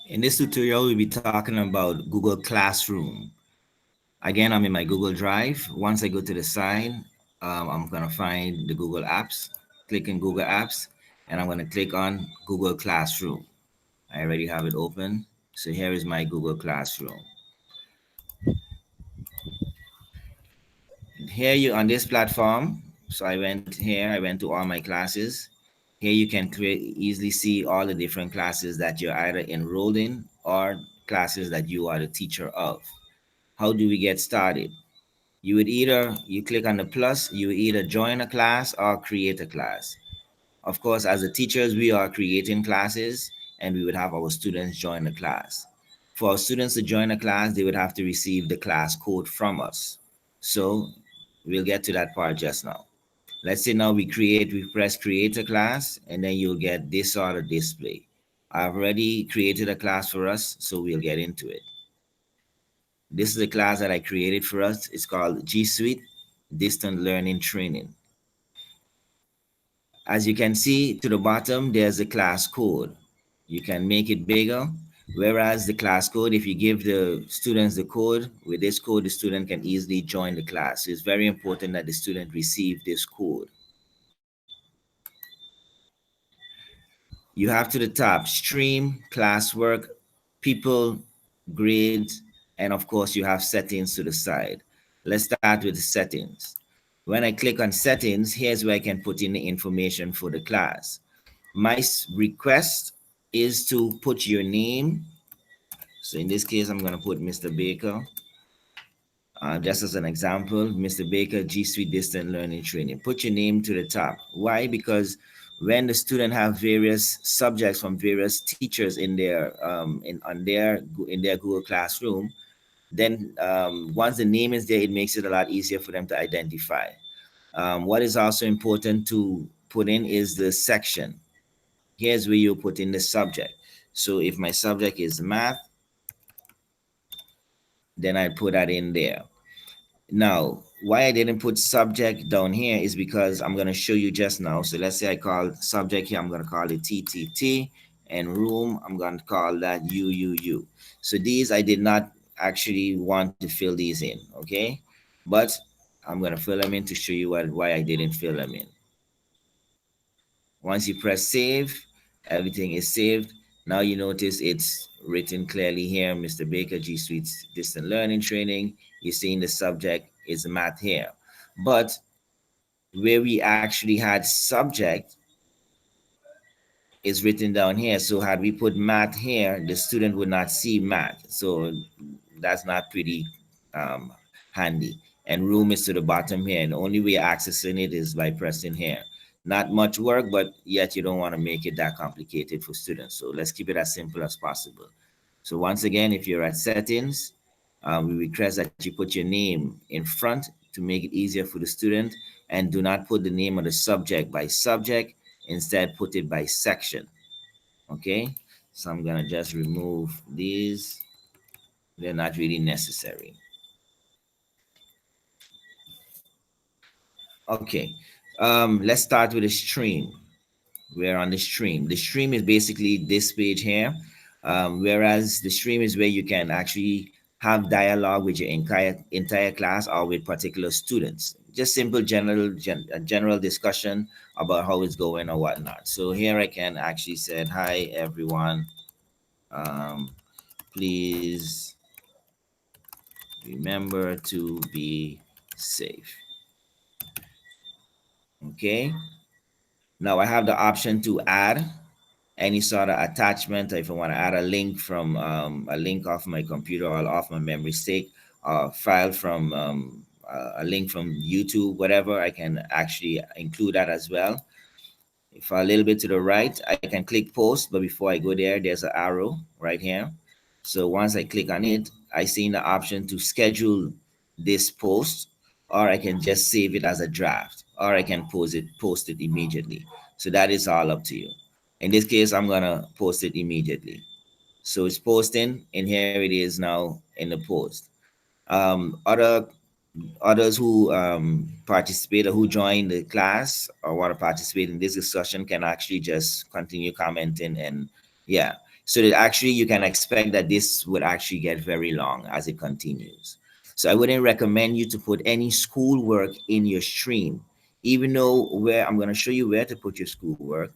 In this tutorial, we'll be talking about Google Classroom. Again, I'm in my Google Drive. Once I go to the side, I'm gonna find the Google Apps, click in Google Apps, and I'm gonna click on Google Classroom. I already have it open. So here is my Google Classroom. Here you on this platform. So I went to all my classes. Here you can easily see all the different classes that you're either enrolled in or classes that you are the teacher of. How do we get started? You click on the plus, you either join a class or create a class. Of course, as the teachers, we are creating classes and we would have our students join the class. For our students to join a class, they would have to receive the class code from us. So we'll get to that part just now. Let's say now we press create a class, and then you'll get this sort of display. I've already created a class for us, so we'll get into it. This is a class that I created for us. It's called G Suite Distant Learning Training. As you can see to the bottom, there's a class code. You can make it bigger. Whereas the class code, if you give the students the code, with this code, the student can easily join the class. So it's very important that the student receive this code. You have to the top, stream, classwork, people, grades, and of course you have settings to the side. Let's start with the settings. When I click on settings, here's where I can put in the information for the class. My request is to put your name. So in this case, I'm gonna put Mr. Baker. Just as an example, Mr. Baker, G Suite Distant Learning Training. Put your name to the top. Why? Because when the student have various subjects from various teachers in their in their Google Classroom, then once the name is there, it makes it a lot easier for them to identify. What is also important to put in is the section. Here's where you put in the subject. So if my subject is math, then I put that in there. Now, why I didn't put subject down here is because I'm going to show you just now. So let's say I call subject here, I'm going to call it TTT, and room, I'm going to call that UUU. So these, I did not actually want to fill these in, okay? But I'm going to fill them in to show you why I didn't fill them in. Once you press save, everything is saved. Now you notice it's written clearly here, Mr. Baker, G Suite Distant Learning Training. You're seeing the subject is math here. But where we actually had subject is written down here. So had we put math here, the student would not see math. So that's not pretty handy. And room is to the bottom here. And the only way accessing it is by pressing here. Not much work, but yet you don't want to make it that complicated for students. So let's keep it as simple as possible. So once again, if you're at settings, we request that you put your name in front to make it easier for the student, and do not put the name of the subject by subject. Instead, put it by section. Okay, so I'm gonna just remove these. They're not really necessary. Okay, let's start with a stream. We're on the stream. The stream is basically this page here, whereas the stream is where you can actually have dialogue with your entire class or with particular students. Just simple general discussion about how it's going or whatnot. So here I can actually say, hi everyone, please remember to be safe. Okay. Now I have the option to add any sort of attachment. If I want to add a link from a link off my computer or off my memory stick, or file from a link from YouTube, whatever, I can actually include that as well. If a little bit to the right, I can click post, but before I go there, there's an arrow right here. So once I click on it, I see the option to schedule this post, or I can just save it as a draft, or I can post it immediately. So that is all up to you. In this case, I'm gonna post it immediately. So it's posting, and here it is now in the post. Others who participate or who join the class or want to participate in this discussion can actually just continue commenting, and yeah. So that actually you can expect that this would actually get very long as it continues. So I wouldn't recommend you to put any schoolwork in your stream, even though where I'm going to show you where to put your schoolwork.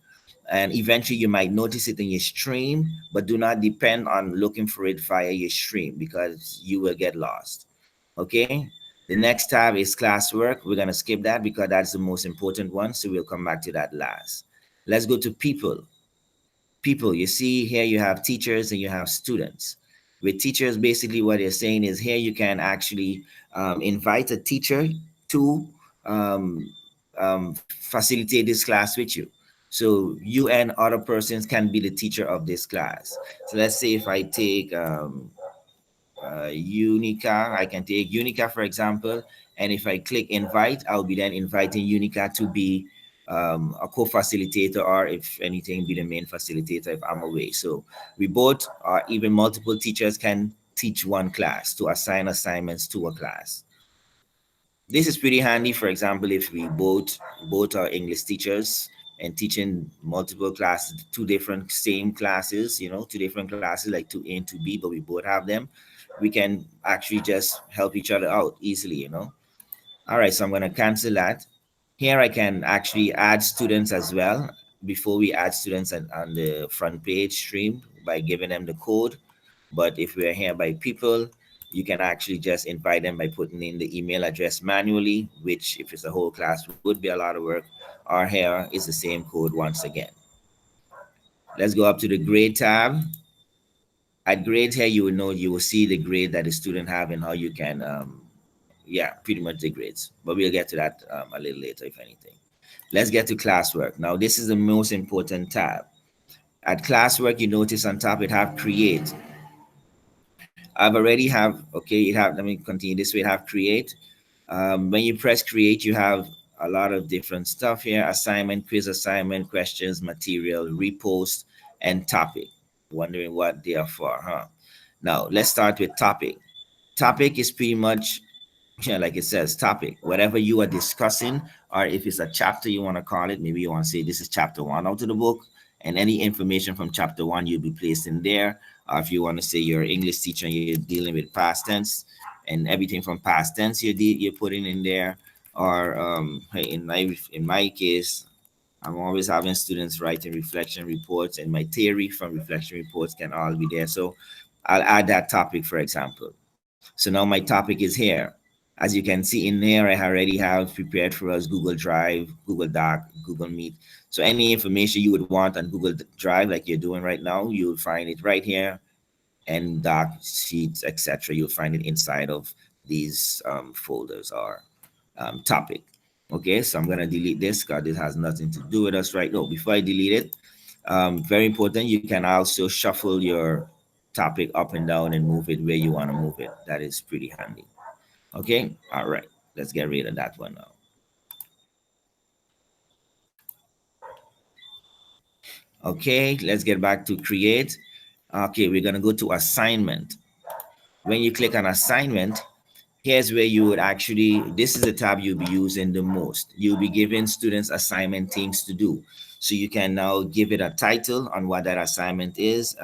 And eventually you might notice it in your stream, but do not depend on looking for it via your stream because you will get lost. Okay. The next tab is classwork. We're going to skip that because that's the most important one. So we'll come back to that last. Let's go to people. People, you see here you have teachers and you have students. With teachers, basically what they're saying is here you can actually invite a teacher to um, facilitate this class with you. So you and other persons can be the teacher of this class. So let's say if I take Unica. I can take Unica, for example, and if I click invite, I'll be then inviting Unica to be a co-facilitator, or if anything, be the main facilitator if I'm away. So we both, or even multiple teachers, can teach one class to assign assignments to a class. This is pretty handy. For example, if we both are English teachers and teaching multiple classes, two different same classes, two different classes like 2A and 2B, but we both have them, we can actually just help each other out easily. All right, so I'm going to cancel that. Here I can actually add students as well before we add students on the front page stream by giving them the code. But if we're here by people, you can actually just invite them by putting in the email address manually, which if it's a whole class would be a lot of work. Or here is the same code once again. Let's go up to the grade tab. At grade here, you will see the grade that the student have and how you can yeah, pretty much the grades. But we'll get to that a little later, if anything. Let's get to classwork. Now, this is the most important tab. At classwork, you notice on top it have create. I've already have, okay, it have, let me continue this way, it have create. When you press create, you have a lot of different stuff here: assignment, quiz assignment, questions, material, repost, and topic. Wondering what they are for, huh? Now, let's start with topic. Topic is pretty much, yeah, like it says, topic. Whatever you are discussing, or if it's a chapter you want to call it, maybe you want to say this is chapter one out of the book, and any information from chapter one you'll be placed in there. If you want to say you're an English teacher and you're dealing with past tense, and everything from past tense you're putting in there. Or hey, in my case, I'm always having students writing reflection reports, and my theory from reflection reports can all be there. So I'll add that topic, for example. So now my topic is here. As you can see in there, I already have prepared for us Google Drive, Google Doc, Google Meet. So any information you would want on Google Drive, like you're doing right now, you'll find it right here, and Doc, Sheets, etc. You'll find it inside of these folders or topic. Okay, so I'm gonna delete this because this has nothing to do with us right now. Before I delete it, very important, you can also shuffle your topic up and down and move it where you want to move it. That is pretty handy. Okay, all right, let's get rid of that one now. Okay, let's get back to create. Okay, we're gonna go to assignment. When you click on assignment, here's where you would actually, this is the tab you'll be using the most. You'll be giving students assignment things to do. So you can now give it a title on what that assignment is.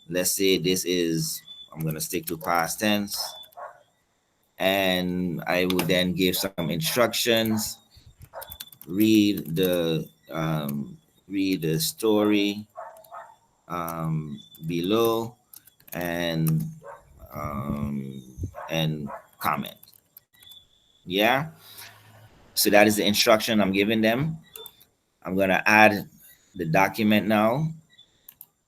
Let's say this is, I'm gonna stick to past tense, and I would then give some instructions. Read the story below, and and comment. Yeah, so that is the instruction I'm giving them. I'm gonna add the document now.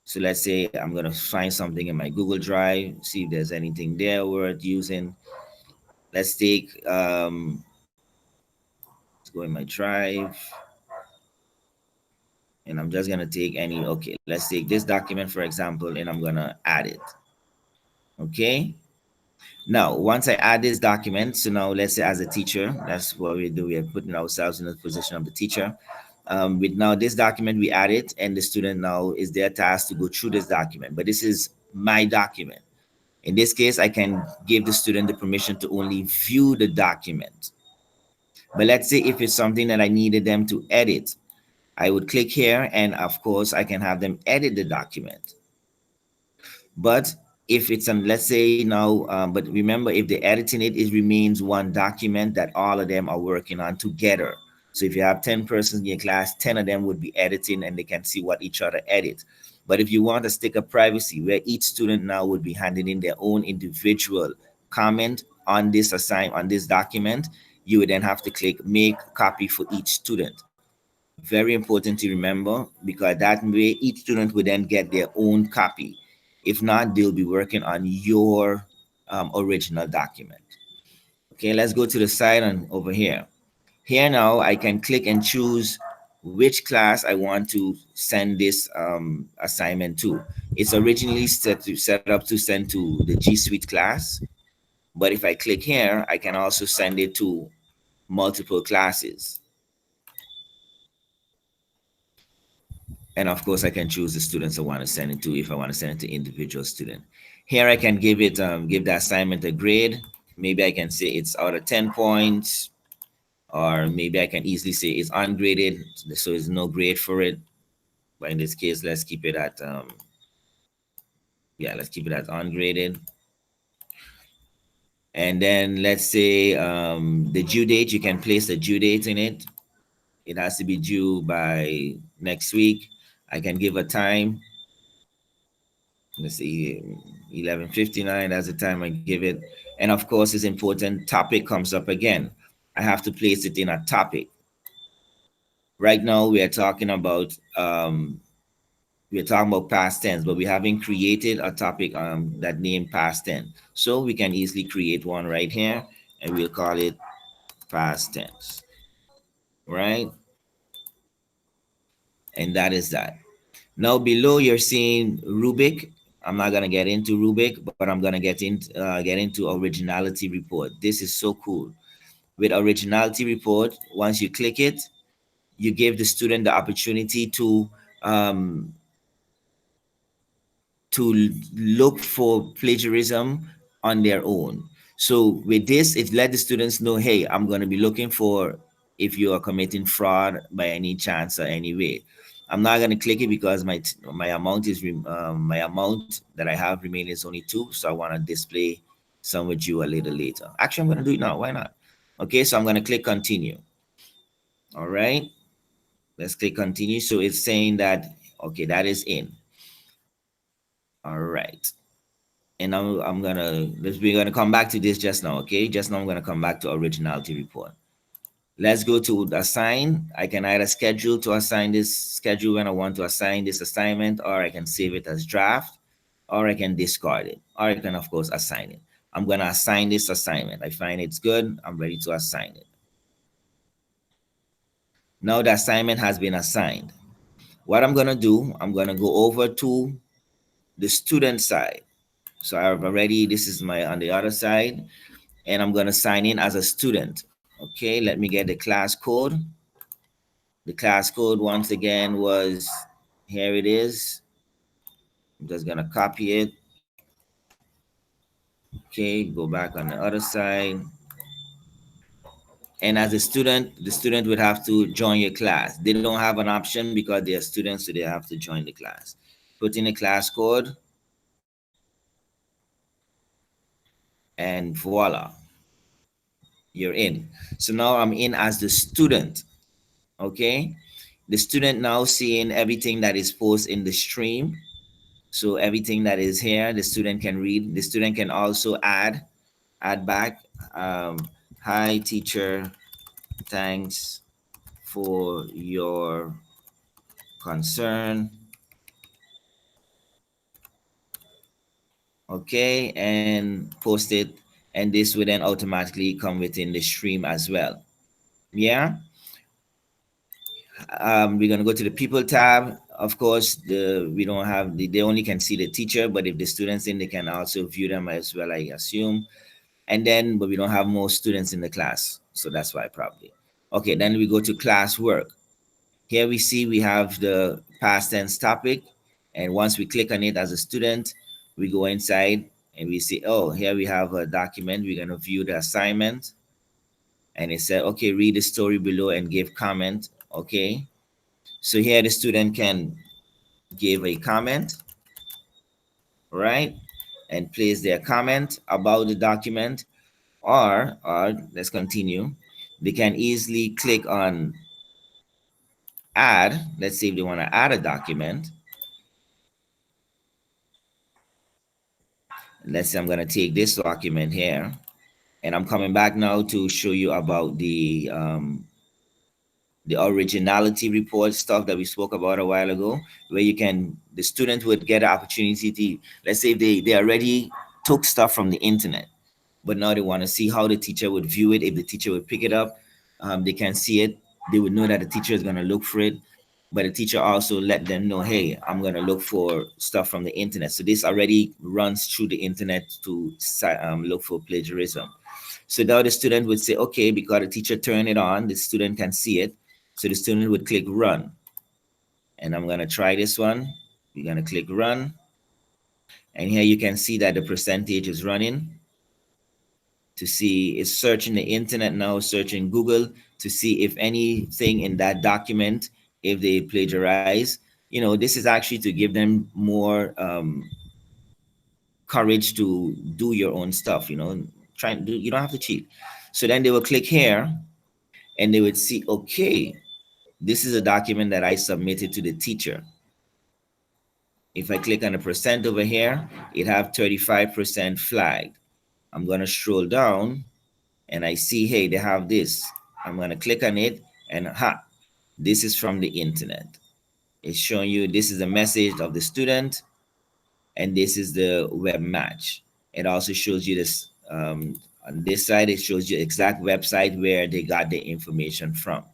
So let's say I'm gonna find something in my Google Drive, see if there's anything there worth using. Let's take let's go in my drive, and I'm just gonna take any, okay, let's take this document for example, and I'm gonna add it. Okay. Now, once I add this document, so now let's say as a teacher, that's what we do. We are putting ourselves in the position of the teacher. With now this document, we add it, and the student now is their task to go through this document. But this is my document. In this case, I can give the student the permission to only view the document. But let's say if it's something that I needed them to edit, I would click here, and of course, I can have them edit the document. But if it's let's say now, but remember, if they're editing it, it remains one document that all of them are working on together. So if you have 10 persons in your class, 10 of them would be editing and they can see what each other edit. But if you want a stick of privacy where each student now would be handing in their own individual comment on this on this document, you would then have to click make copy for each student. Very important to remember, because that way each student will then get their own copy. If not, they'll be working on your original document. Okay, let's go to the side and over here. Here now, I can click and choose which class I want to send this assignment to. It's originally set up to send to the G Suite class, but if I click here, I can also send it to multiple classes. And of course, I can choose the students I want to send it to if I want to send it to individual student. Here I can give it give the assignment a grade. Maybe I can say it's out of 10 points, or maybe I can easily say it's ungraded, so there's no grade for it. But in this case, let's keep it at yeah, let's keep it as ungraded. And then let's say the due date, you can place the due date in it. It has to be due by next week. I can give a time. Let's see, 11:59. That's the time I give it. And of course, it's important. Topic comes up again. I have to place it in a topic. Right now, we're talking about past tense, but we haven't created a topic that named past tense. So we can easily create one right here, and we'll call it past tense, right? And that is that. Now below you're seeing Rubik. I'm not gonna get into Rubik, but I'm gonna get into originality report. This is so cool. With originality report, once you click it, you give the student the opportunity um, to look for plagiarism on their own. So with this, it let the students know, hey, I'm going to be looking for if you are committing fraud by any chance or any way. I'm not going to click it because my amount is my amount that I have remaining is only 2, so I want to display some with you a little later. Actually, I'm going to do it now. Why not? Okay, so I'm going to click continue. All right, let's click continue. So it's saying that okay, that is in. All right. And I'm gonna we're gonna come back to this just now, okay? Just now I'm gonna come back to originality report. Let's go to assign. I can either schedule when I want to assign this assignment, or I can save it as draft, or I can discard it, or I can of course assign it. I'm gonna assign this assignment. I find it's good. I'm ready to assign it. Now the assignment has been assigned. What I'm gonna do, I'm gonna go over to the student side. So I've already, this is my on the other side, and I'm gonna sign in as a student. Okay, let me get the class code. The class code once again was, here it is. I'm just gonna copy it. Okay, go back on the other side. And as a student, the student would have to join your class. They don't have an option because they are students, so they have to join the class. Put in the class code, and voila, you're in. So now I'm in as the student. Okay, the student now seeing everything that is posted in the stream. So everything that is here, the student can read. The student can also add back. Hi, teacher. Thanks for your concern. Okay, and post it. And this will then automatically come within the stream as well. Yeah. We're gonna go to the people tab. Of course, we don't have they only can see the teacher, but if the students in, they can also view them as well, I assume. And then, but we don't have more students in the class, so that's why probably. Okay, then we go to class work. Here we see we have the past tense topic, and once we click on it as a student, we go inside and we see, oh, here we have a document. We're gonna view the assignment, and it said, okay, read the story below and give comment. Okay, so here the student can give a comment, right? And place their comment about the document, or let's continue. They can easily click on add. Let's say if they want to add a document. Let's say I'm going to take this document here, and I'm coming back now to show you about the originality report stuff that we spoke about a while ago, where the student would get an opportunity to, let's say they already took stuff from the internet, but now they want to see how the teacher would view it. If the teacher would pick it up, they can see it. They would know that the teacher is going to look for it, but the teacher also let them know, hey, I'm going to look for stuff from the internet. So this already runs through the internet to look for plagiarism. So now the student would say, okay, because the teacher turned it on, the student can see it. So the student would click run. And I'm going to try this one. We're going to click run. And here you can see that the percentage is running to see, it's searching the internet now, searching Google to see if anything in that document, if they plagiarize. This is actually to give them more courage to do your own stuff, try and do, you don't have to cheat. So then they will click here and they would see, okay, this is a document that I submitted to the teacher. If I click on the percent over here, it have 35% flagged. I'm going to scroll down and I see, hey, they have this. I'm going to click on it and this is from the internet. It's showing you this is the message of the student and this is the web match. It also shows you this on this side, it shows you exact website where they got the information from.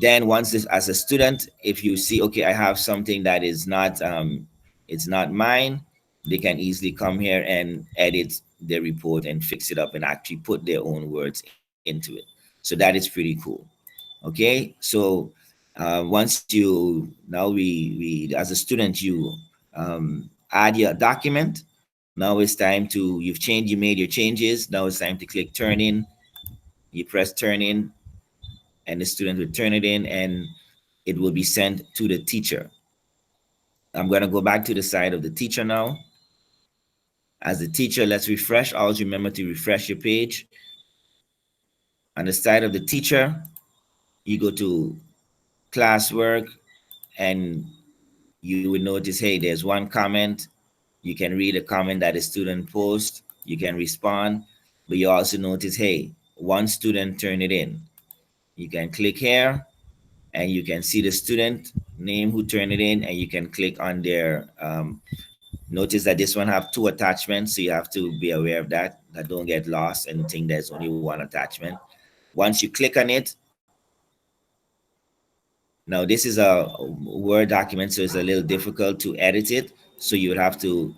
Then once this, as a student, if you see, okay, I have something that is not it's not mine, they can easily come here and edit their report and fix it up and actually put their own words into it. So that is pretty cool. Okay, so once you, now we as a student, you add your document. Now it's time to, you made your changes. Now it's time to click turn in. You press turn in and the student will turn it in and it will be sent to the teacher. I'm going to go back to the side of the teacher now. As the teacher, let's refresh. Always remember to refresh your page. On the side of the teacher, you go to classwork and you would notice, hey, there's one comment. You can read a comment that a student posts. You can respond, but you also notice, hey, one student turned it in. You can click here and you can see the student name who turned it in, and you can click on their notice that this one have two attachments, so you have to be aware of that don't get lost and think there's only one attachment. Once you click on it, now this is a Word document, so it's a little difficult to edit it, so you would have to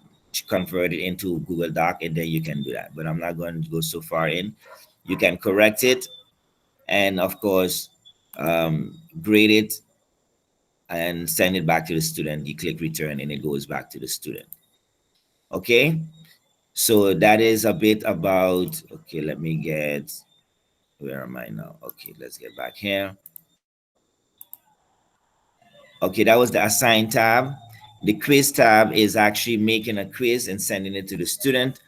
convert it into Google Doc and then you can do that, but I'm not going to go so far in. You can correct it and of course grade it and send it back to the student. You click return and it goes back to the student. Okay, so that is a bit about, okay, let me get, where am I now? Okay, let's get back here. Okay, that was the assign tab. The quiz tab is actually making a quiz and sending it to the student.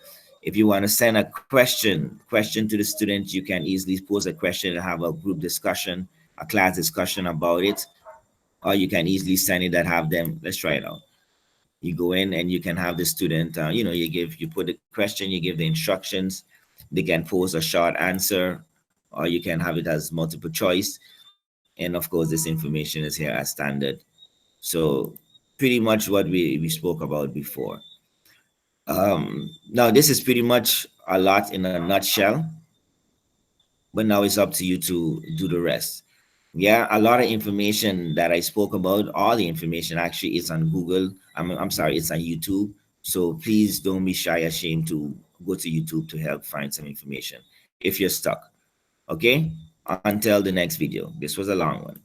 If you want to send a question to the student, you can easily pose a question and have a group discussion, a class discussion about it. Or you can easily send it and have them, let's try it out. You go in and you can have the student, you put the question, you give the instructions. They can pose a short answer, or you can have it as multiple choice. And of course, this information is here as standard. So pretty much what we spoke about before. Now this is pretty much a lot in a nutshell, but now it's up to you to do the rest. Yeah, a lot of information that I spoke about, all the information actually is on Google. I'm sorry, it's on YouTube. So please don't be shy, ashamed to go to YouTube to help find some information if you're stuck. Okay, until the next video. This was a long one.